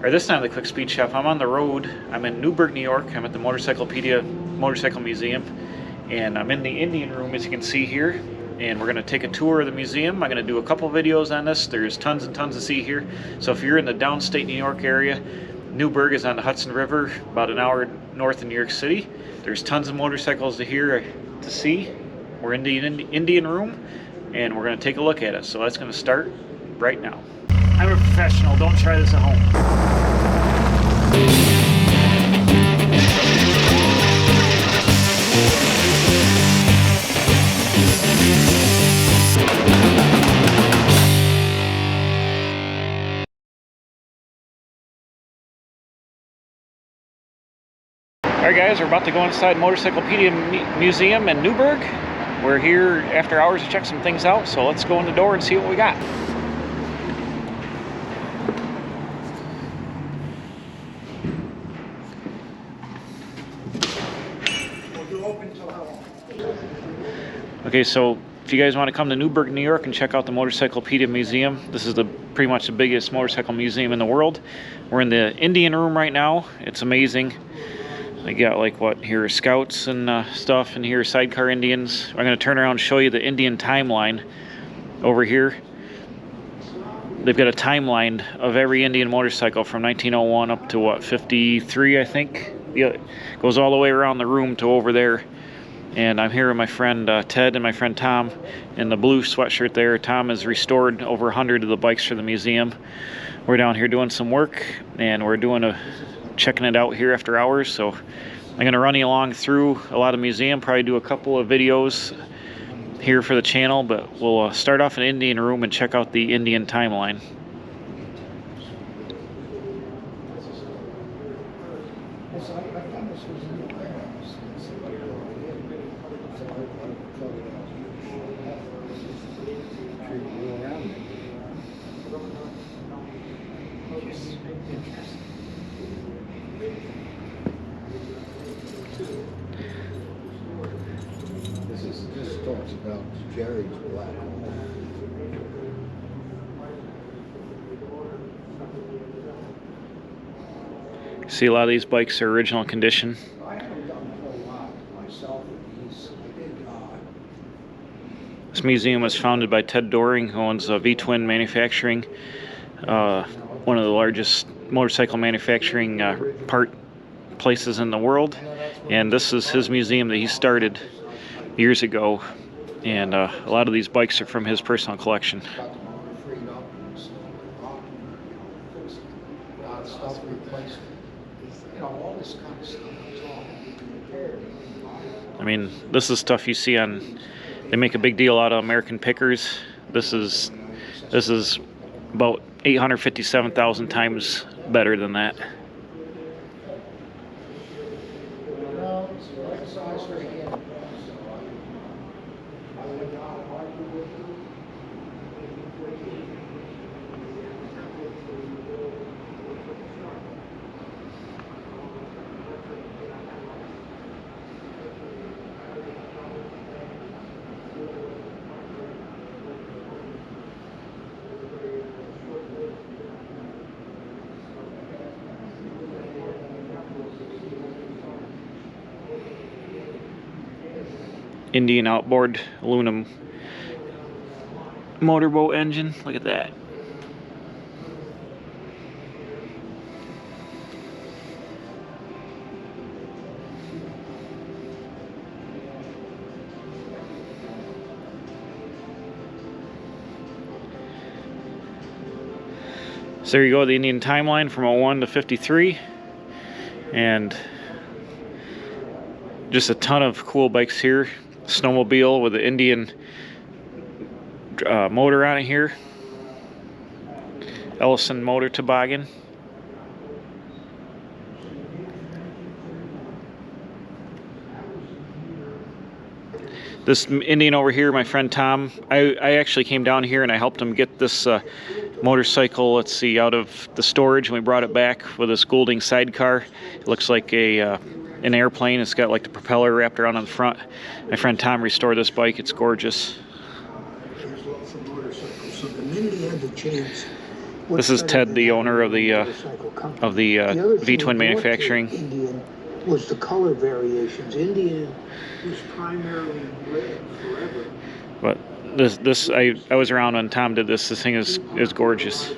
Or this time the Quick Speed Shop. I'm on the road. I'm in Newburgh, New York. I'm at the Motorcyclepedia Motorcycle Museum, and I'm in the Indian room, as you can see here. And we're going to take a tour of the museum. I'm going to do a couple videos on this. There's tons and tons to see here. So if you're in the downstate New York area, Newburgh is on the Hudson River, about an hour north of New York City. There's tons of motorcycles to see. We're in the Indian room, and we're going to take a look at it. So that's going to start right now. I'm a professional. Don't try this at home. Alright guys, we're about to go inside Motorcyclepedia Museum in Newburgh. We're here after hours to check some things out, so let's go in the door and see what we got. Okay, so if you guys want to come to Newburgh, New York and check out the Motorcyclepedia Museum, this is pretty much the biggest motorcycle museum in the world. We're in the Indian room right now. It's amazing. They got like here are scouts and stuff, and here are sidecar Indians. I'm going to turn around and show you the Indian timeline over here. They've got a timeline of every Indian motorcycle from 1901 up to what, 53 I think. Yeah, it goes all the way around the room to over there. And I'm here with my friend Ted and my friend Tom in the blue sweatshirt there. Tom has restored over 100 of the bikes for the museum. We're down here doing some work, and we're checking it out here after hours. So I'm going to run you along through a lot of the museum, probably do a couple of videos here for the channel, but we'll start off in the Indian room and check out the Indian timeline. This talks about Jerry's black hole. See, a lot of these bikes are original condition. I haven't done a whole lot myself with these. This museum was founded by Ted Doring, who owns V-Twin Manufacturing, one of the largest motorcycle manufacturing part places in the world. And this is his museum that he started years ago, and a lot of these bikes are from his personal collection. I mean, this is stuff you see they make a big deal out of American Pickers. This is about 857,000 times better than that. Indian outboard aluminum motorboat engine. Look at that. So there you go, the Indian timeline from 01 to 53, and just a ton of cool bikes here. Snowmobile with the Indian motor on it here. Ellison motor toboggan. This Indian over here, my friend Tom, I actually came down here and I helped him get this motorcycle, let's see, out of the storage, and we brought it back with this Goulding sidecar. It looks like an airplane. It's got like the propeller wrapped around on the front. My friend Tom restored this bike. It's gorgeous. There's lots of motorcycles. So the minute he had the chance This is Ted, the owner of the V-twin manufacturing. Indian was the color variations. Indian was primarily red forever. But this I was around when Tom did this. This thing is gorgeous.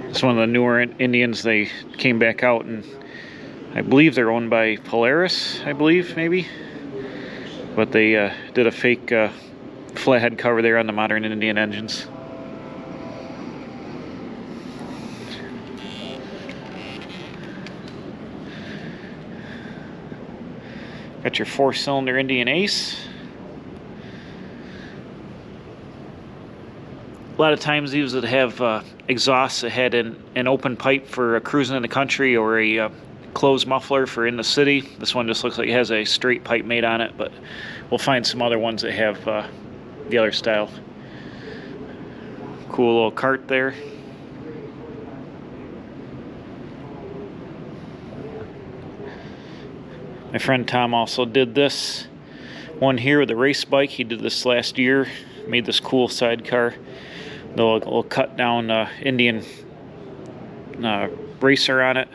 It's one of the newer Indians. They came back out, and I believe they're owned by Polaris, I believe, maybe. But they did a fake flathead cover there on the modern Indian engines. Got your 4-cylinder Indian Ace. A lot of times these would have exhausts that had an open pipe for cruising in the country, or a closed muffler for in the city. This one just looks like it has a straight pipe made on it, but we'll find some other ones that have the other style. Cool little cart there. My friend Tom also did this one here with a race bike. He did this last year. Made this cool sidecar. The little cut down Indian racer on it.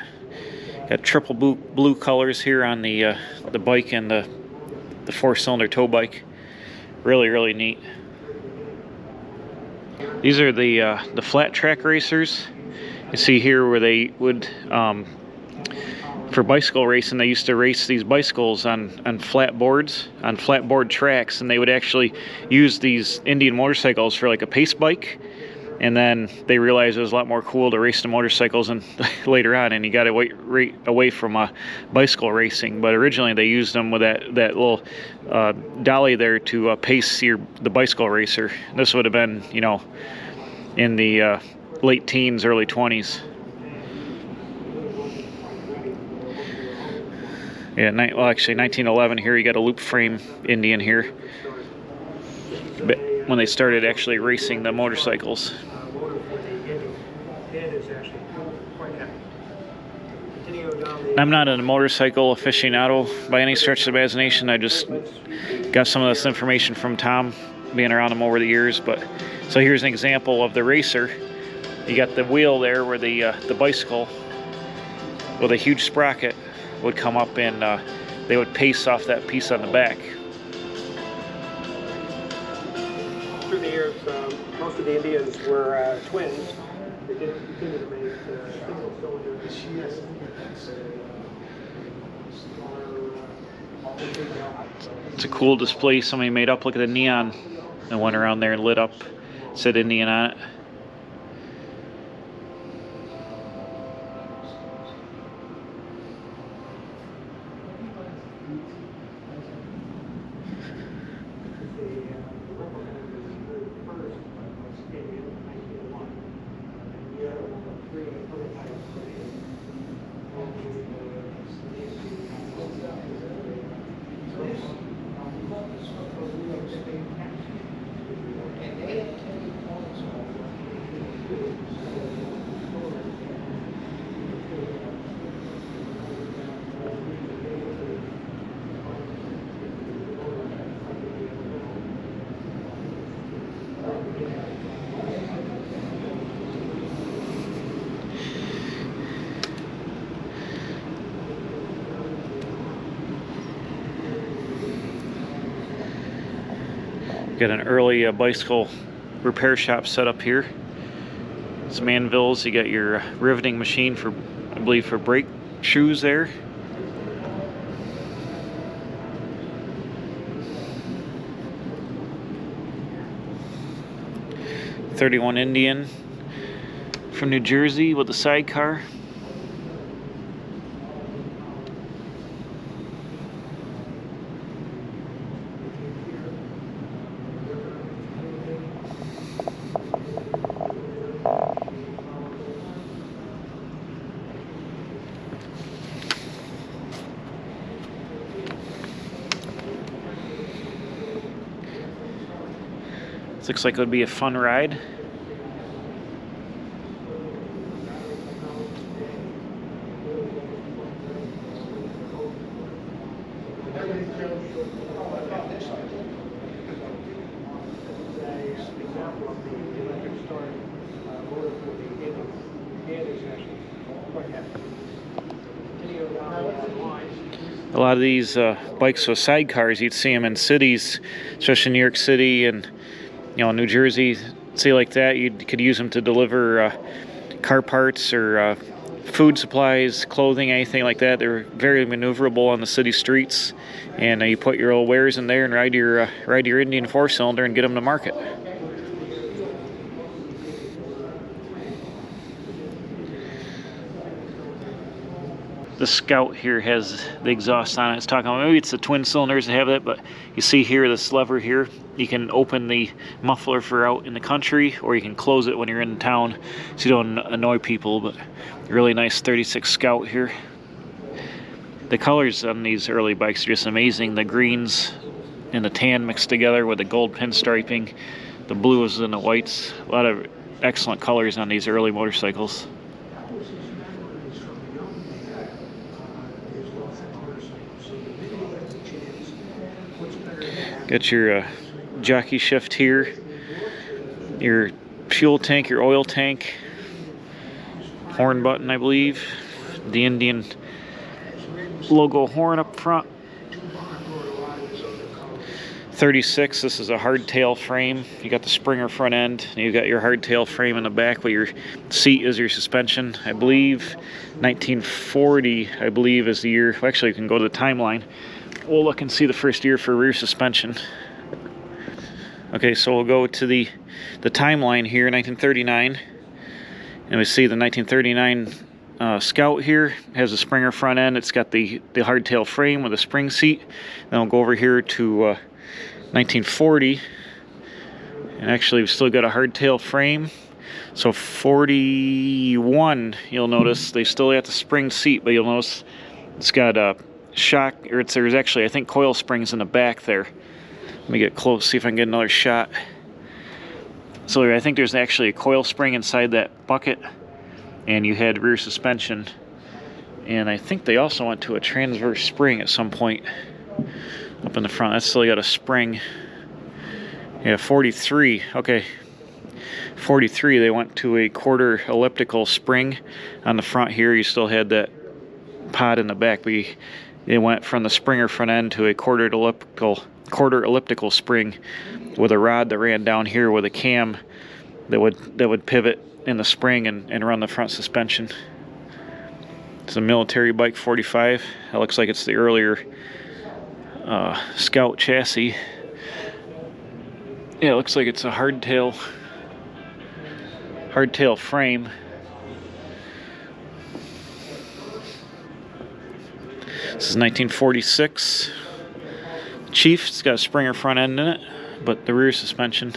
Got triple blue colors here on the bike and the 4-cylinder tow bike. Really neat. These are the flat track racers. You see here where they would for bicycle racing, they used to race these bicycles on flat boards, on flatboard tracks, and they would actually use these Indian motorcycles for like a pace bike. And then they realized it was a lot more cool to race the motorcycles and later on, and you got away from bicycle racing. But originally they used them with that little dolly there to pace the bicycle racer. This would have been, you know, in the late teens, early 20s. Yeah, well, actually 1911 here. You got a loop frame Indian here. But when they started actually racing the motorcycles. I'm not a motorcycle aficionado by any stretch of the imagination. I just got some of this information from Tom, being around him over the years. But so here's an example of the racer. You got the wheel there where the bicycle with a huge sprocket would come up, and they would pace off that piece on the back. Through the years, most of the Indians were twins. They didn't continue to make single-cylinder machines. It's a cool display somebody made up. Look at the neon that went around there and lit up. Said Indian on it. Got an early bicycle repair shop set up here. Some anvils. You got your riveting machine for, I believe, for brake shoes there. '31 Indian from New Jersey with a sidecar. This looks like it would be a fun ride. A lot of these bikes with sidecars, you'd see them in cities, especially New York City and New Jersey, say like that. You could use them to deliver car parts or food supplies, clothing, anything like that. They're very maneuverable on the city streets, and you put your old wares in there and ride your Indian 4-cylinder and get them to market. The Scout here has the exhaust on it. It's talking about, maybe it's the twin cylinders that have that, but you see here this lever here, you can open the muffler for out in the country, or you can close it when you're in town so you don't annoy people. But really nice 36 Scout here. The colors on these early bikes are just amazing. The greens and the tan mixed together with the gold pinstriping, the blues and the whites. A lot of excellent colors on these early motorcycles. Got your jockey shift here, your fuel tank, your oil tank, horn button, I believe, the Indian logo horn up front. 36, this is a hardtail frame. You got the Springer front end, and you got your hardtail frame in the back, but your seat is your suspension. I believe 1940, I believe, is the year. Well, actually, you can go to the timeline. We'll look and see the first year for rear suspension. Okay, so we'll go to the timeline here, 1939, and we see the 1939 Scout here has a Springer front end. It's got the hardtail frame with a spring seat. Then we'll go over here to 1940, and actually we've still got a hardtail frame. So 41, you'll notice they still got the spring seat, but you'll notice it's got a shock, or there's actually, I think, coil springs in the back there. Let me get close, see if I can get another shot. So I think there's actually a coil spring inside that bucket, and you had rear suspension. And I think they also went to a transverse spring at some point up in the front. That's still got a spring. Yeah, 43, okay. 43, they went to a quarter elliptical spring on the front here. You still had that pod in the back, but it went from the Springer front end to a quarter elliptical spring with a rod that ran down here with a cam that would pivot in the spring and run the front suspension. It's a military bike, 45. It looks like it's the earlier Scout chassis. Yeah, it looks like it's a hardtail frame. This is 1946 Chief. It's got a Springer front end in it, but the rear suspension.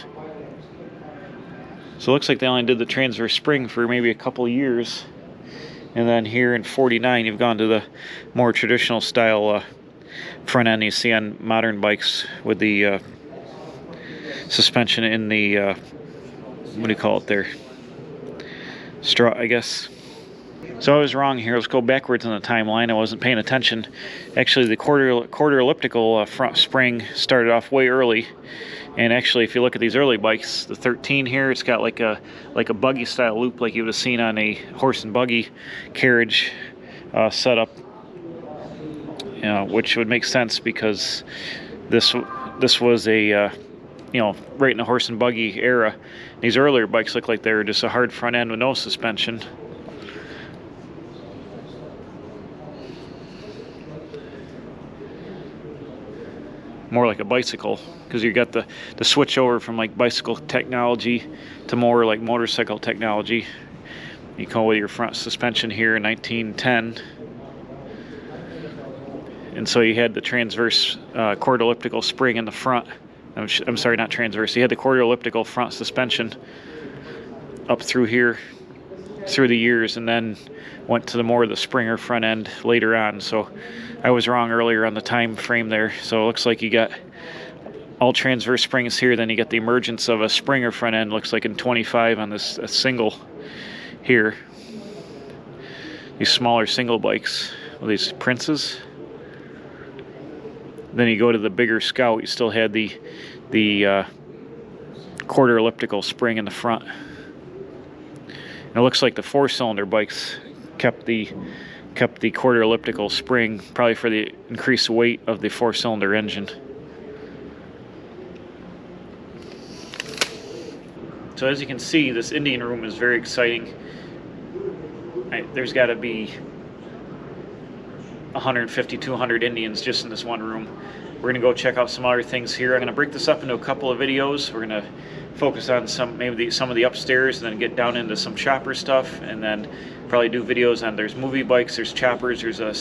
So it looks like they only did the transverse spring for maybe a couple years. And then here in 49, you've gone to the more traditional style front end you see on modern bikes with the suspension in the, what do you call it there? Strut, I guess. So I was wrong here. Let's go backwards on the timeline. I wasn't paying attention. Actually, the quarter elliptical front spring started off way early. And actually, if you look at these early bikes, the 13 here, it's got like a buggy style loop like you would have seen on a horse and buggy carriage setup, which would make sense because this was a right in the horse and buggy era. These earlier bikes look like they were just a hard front end with no suspension. More like a bicycle, because you got the switch over from like bicycle technology to more like motorcycle technology. You come with your front suspension here in 1910, and so you had the transverse quarter elliptical spring in the front. I'm sorry, not transverse. You had the quarter elliptical front suspension up through here through the years, and then went to the Springer front end later on. So I was wrong earlier on the time frame there. So it looks like you got all transverse springs here, then you get the emergence of a Springer front end, looks like in 25 on this single here. These smaller single bikes, well, these Princes. Then you go to the bigger Scout, you still had the quarter elliptical spring in the front. And it looks like the 4-cylinder bikes kept the quarter elliptical spring, probably for the increased weight of the 4-cylinder engine. So as you can see, this Indian room is very exciting. There's got to be 150, 200 Indians just in this one room. We're gonna go check out some other things here. I'm gonna break this up into a couple of videos. We're gonna focus on some of the upstairs, and then get down into some chopper stuff, and then probably do videos on, there's movie bikes, there's choppers, there's a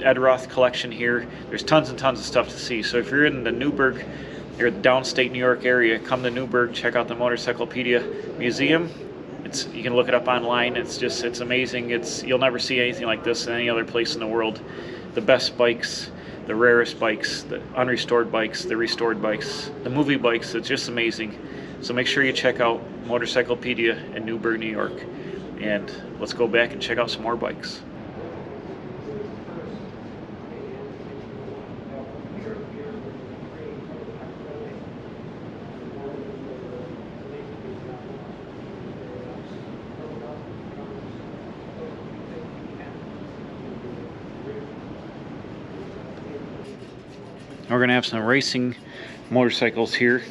Ed Roth collection here. There's tons and tons of stuff to see. So if you're in the Newburgh or the downstate New York area, come to Newburgh, check out the Motorcyclepedia Museum. You can look it up online. It's amazing. You'll never see anything like this in any other place in the world. The best bikes, the rarest bikes, the unrestored bikes, the restored bikes, the movie bikes. It's just amazing. So make sure you check out Motorcyclepedia in Newburgh, New York. And let's go back and check out some more bikes. We're going to have some racing motorcycles here.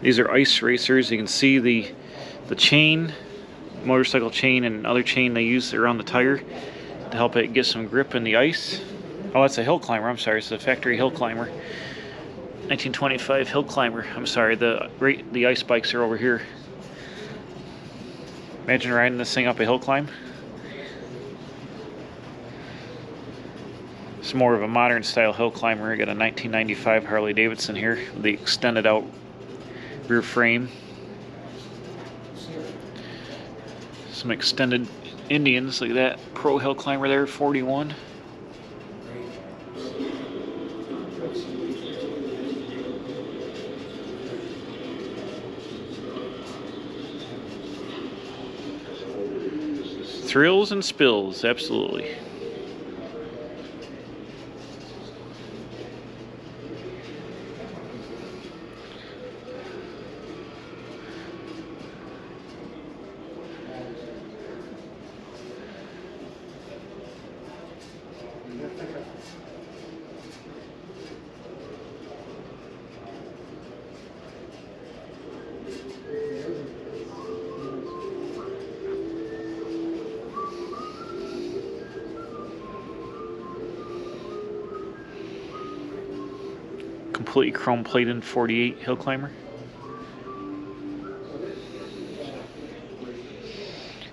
These are ice racers. You can see the chain, motorcycle chain, and other chain they use around the tire to help it get some grip in the ice. Oh, that's a hill climber. I'm sorry, it's a factory hill climber. 1925 hill climber. I'm sorry, the ice bikes are over here. Imagine riding this thing up a hill climb. It's more of a modern style hill climber. I got a 1995 Harley Davidson here with the extended out rear frame. Some extended Indians, look at that pro hill climber there, 41. Thrills and spills, absolutely. Completely chrome plated 48 hill climber.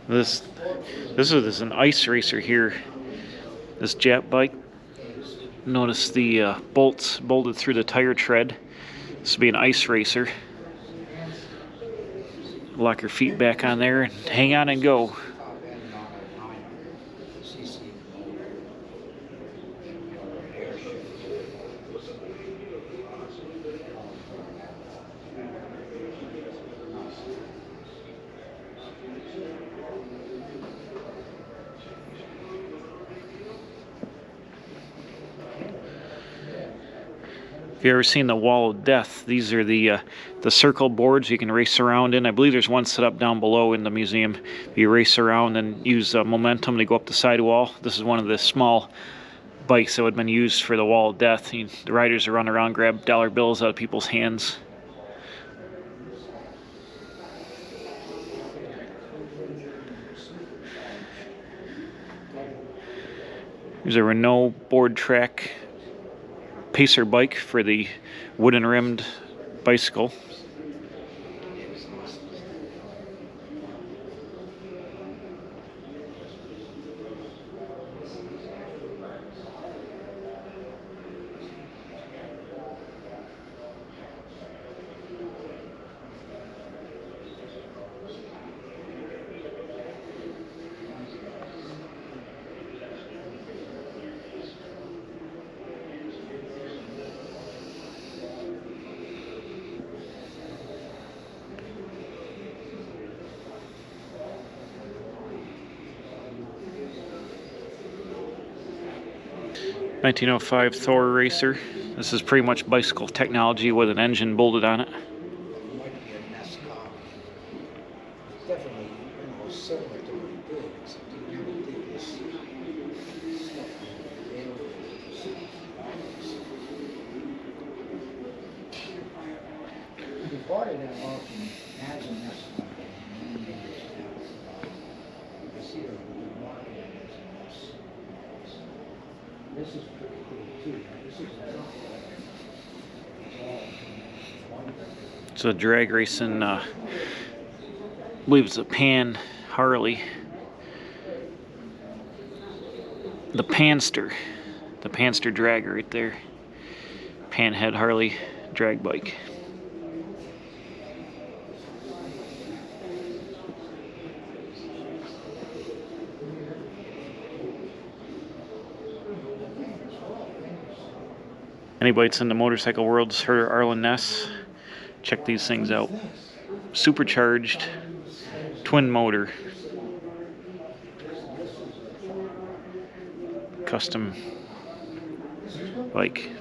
This is an ice racer here. This Jap bike. Notice the bolts bolted through the tire tread. This will be an ice racer. Lock your feet back on there and hang on and go. If you ever seen the Wall of Death, these are the circle boards you can race around in. I believe there's one set up down below in the museum. You race around and use momentum to go up the sidewall. This is one of the small bikes that would have been used for the Wall of Death. The riders would run around, grab dollar bills out of people's hands. There's a Renault board track pacer bike for the wooden rimmed bicycle. (1905) Thor racer. This is pretty much bicycle technology with an engine bolted on it. Might be a NASCAR. Definitely, similar to what he did, except he never did this. If you bought it at auction, imagine this one. You see the market is this is pretty cool too. This is It's a drag racing, I believe it's a Pan Harley. The Panster drag right there. Panhead Harley drag bike. Anybody that's in the motorcycle world's heard of Arlen Ness? Check these things out. Supercharged twin motor. Custom bike.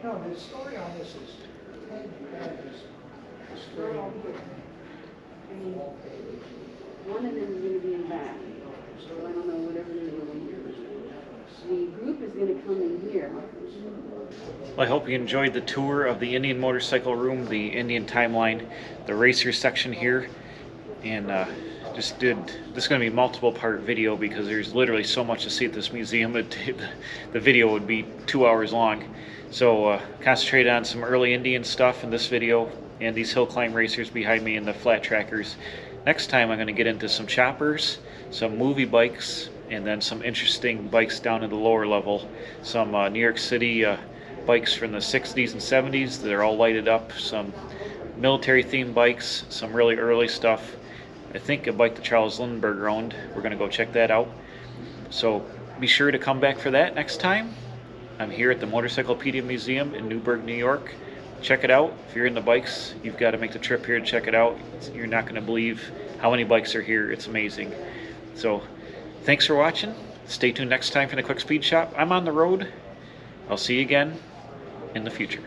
no, the story on this is One of them is going to be in back, so I don't know whatever they're doing here. The group is going to come in here. Well, I hope you enjoyed the tour of the Indian Motorcycle Room, the Indian Timeline, the racer section here, and this is going to be a multiple part video because there's literally so much to see at this museum. The video would be 2 hours long. So concentrate on some early Indian stuff in this video and these hill climb racers behind me and the flat trackers. Next time I'm going to get into some choppers, some movie bikes, and then some interesting bikes down in the lower level. Some New York City bikes from the 60s and 70s that are all lighted up, some military themed bikes, some really early stuff. I think a bike that Charles Lindbergh owned. We're going to go check that out. So be sure to come back for that next time. I'm here at the Motorcyclepedia Museum in Newburgh, New York. Check it out. If you're into bikes, you've got to make the trip here to check it out. You're not going to believe how many bikes are here. It's amazing. So thanks for watching. Stay tuned next time for the Quick Speed Shop. I'm on the road. I'll see you again in the future.